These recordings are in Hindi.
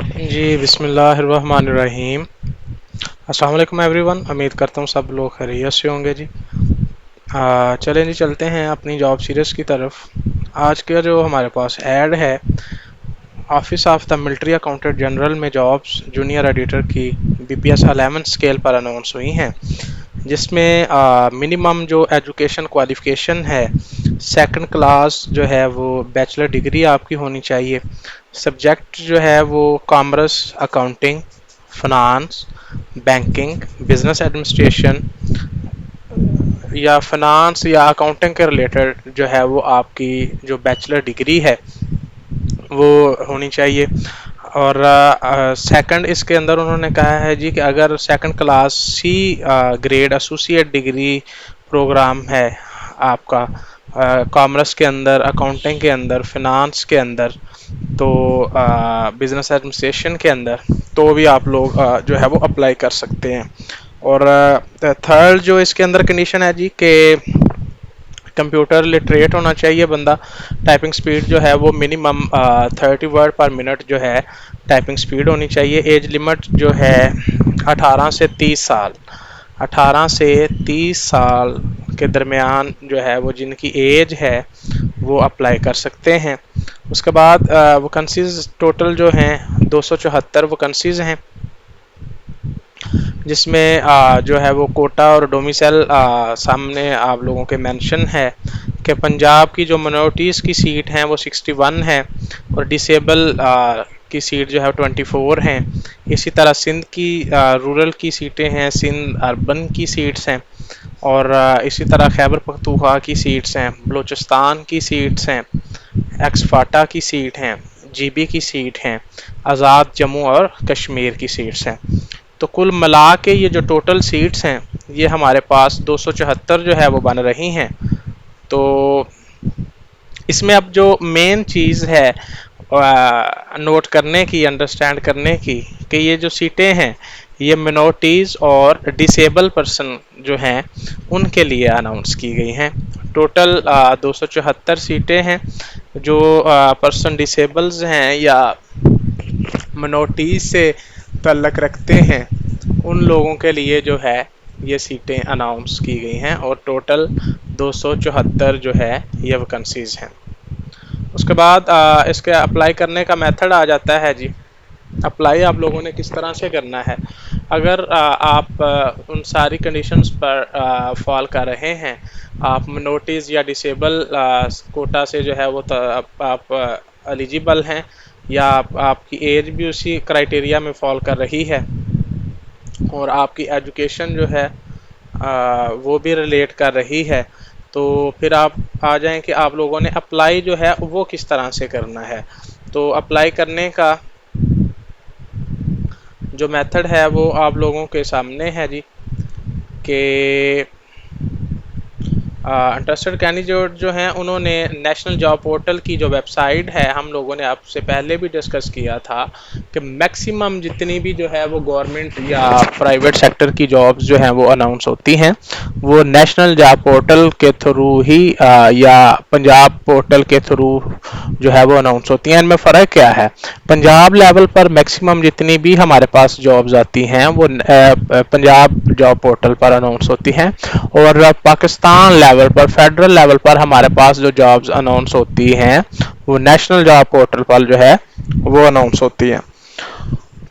जी बिस्मिल्लाहिर्रहमानिर्रहीम। अस्सलाम वालेकुम एवरीवन। उम्मीद करता हूँ सब लोग खैरियत से होंगे जी। चलें जी, चलते हैं अपनी जॉब सीरीज़ की तरफ। आज का जो हमारे पास ऐड है, office of the military accountant general में जॉब्स जूनियर एडिटर की BPS 11 स्केल पर अनाउंस हुई हैं, जिसमें मिनिमम जो एजुकेशन क्वालिफ़िकेशन है, सेकंड क्लास जो है वो बैचलर डिग्री आपकी होनी चाहिए। सब्जेक्ट जो है वो commerce, accounting, finance, banking, business administration या फाइनेंस या अकाउंटिंग के रिलेटेड जो है वो आपकी जो बैचलर डिग्री है वो होनी चाहिए। और सेकंड इसके अंदर उन्होंने कहा है जी कि अगर second class C grade associate degree program है आपका कॉमर्स के अंदर, अकाउंटिंग के अंदर, फिनांस के अंदर, तो बिजनेस एडमिनिस्ट्रेशन के अंदर, तो भी आप लोग जो है वो अप्लाई कर सकते हैं। और थर्ड जो इसके अंदर कंडीशन है जी कि कंप्यूटर लिटरेट होना चाहिए बंदा। टाइपिंग स्पीड जो है वो मिनिमम 30 वर्ड पर मिनट जो है टाइपिंग स्पीड होनी चाहिए। एज लिमिट जो है 18 से 30 साल, 18 से 30 साल के दरमियान जो है वो जिनकी एज है वो अप्लाई कर सकते हैं। उसके बाद वैकेंसीज टोटल जो हैं 274 वैकेंसीज हैं, जिसमें जो है वो कोटा और डोमिसाइल सामने आप लोगों के मेंशन है कि पंजाब की जो मिनोरिटीज़ की सीट हैं वो 61 है और डिसेबल की सीट जो है 24 हैं। इसी तरह सिंध की रूरल की सीटें हैं, सिंध अर्बन की सीट्स हैं, और इसी तरह खैबर पख्तूनख्वा की सीट्स हैं, बलूचिस्तान की सीट्स हैं, एक्सफाटा की सीट हैं, GB की सीट हैं, आज़ाद जम्मू और कश्मीर की सीट्स हैं। तो कुल मिला के ये जो टोटल सीट्स हैं ये हमारे पास 274 जो है वो बन रही हैं। तो इसमें अब जो मेन चीज़ है नोट करने की, अंडरस्टैंड करने की, कि ये जो सीटें हैं ये मिनोरिटीज़ और डिसेबल पर्सन जो हैं उनके लिए अनाउंस की गई हैं। टोटल 274 सीटें हैं। जो पर्सन डिसेबल्स हैं या मिनोरिटीज़ से तल्लक रखते हैं उन लोगों के लिए जो है ये सीटें अनाउंस की गई हैं, और टोटल 274 जो है ये वैकेंसीज़ हैं। उसके बाद इसके अप्लाई करने का मेथड आ जाता है जी। अप्लाई आप लोगों ने किस तरह से करना है। अगर आप उन सारी कंडीशंस पर फॉल कर रहे हैं, आप मिनोरिटीज़ या डिसेबल कोटा से जो है वो आप एलिजिबल हैं, या आपकी एज भी उसी क्राइटेरिया में फॉल कर रही है, और आपकी एजुकेशन जो है वो भी रिलेट कर रही है, तो फिर आप आ जाएं कि आप लोगों ने अप्लाई जो है वो किस तरह से करना है। तो अप्लाई करने का जो मेथड है वो आप लोगों के सामने है जी कि इंटरेस्टेड कैंडिडेट जो हैं उन्होंने नेशनल जॉब पोर्टल की जो वेबसाइट है, हम लोगों ने आपसे पहले भी डिस्कस किया था कि मैक्सिमम जितनी भी जो है वो गवर्नमेंट या प्राइवेट सेक्टर की जॉब्स जो हैं वो अनाउंस होती हैं वो नेशनल जॉब पोर्टल के थ्रू ही या पंजाब पोर्टल के थ्रू जो है वो अनाउंस होती हैं। इनमें फ़र्क क्या है? पंजाब लेवल पर मैक्सिमम जितनी भी हमारे पास जॉब्स आती हैं वो पंजाब जॉब पोर्टल पर अनाउंस होती हैं, और पाकिस्तान लेवल पर, फेडरल लेवल पर हमारे पास जो जॉब्स अनाउंस होती हैं वो नेशनल जॉब पोर्टल पर जो है वो अनाउंस होती हैं।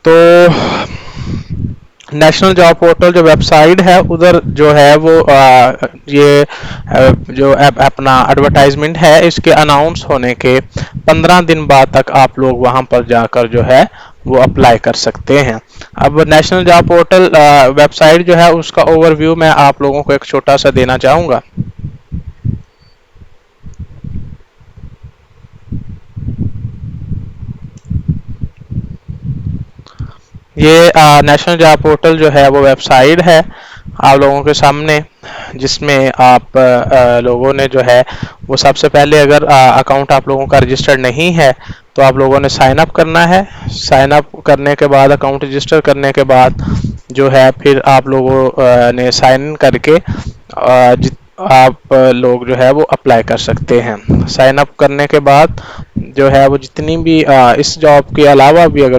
तो नेशनल जॉब पोर्टल जो वेबसाइट है उधर जो है वो ये जो अपना एडवर्टाइजमेंट है इसके अनाउंस होने के 15 दिन बाद तक आप लोग वहां पर जाकर जो है वो अप्लाई कर सकते हैं। अब नेशनल जॉब पोर्टल वेबसाइट जो है उसका ओवरव्यू मैं आप लोगों को एक छोटा सा देना चाहूँगा। ये नेशनल जॉब पोर्टल जो है वो वेबसाइट है आप लोगों के सामने, जिसमें आप लोगों ने जो है वो सबसे पहले अगर अकाउंट आप लोगों का रजिस्टर्ड नहीं है तो आप लोगों ने साइन अप करना है। साइन अप करने के बाद, अकाउंट रजिस्टर करने के बाद जो है फिर आप लोगों ने साइन इन करके आप लोग जो है वो अप्लाई कर सकते हैं। साइन अप करने के बाद जो है वो जितनी भी इस जॉब के अलावा भी अगर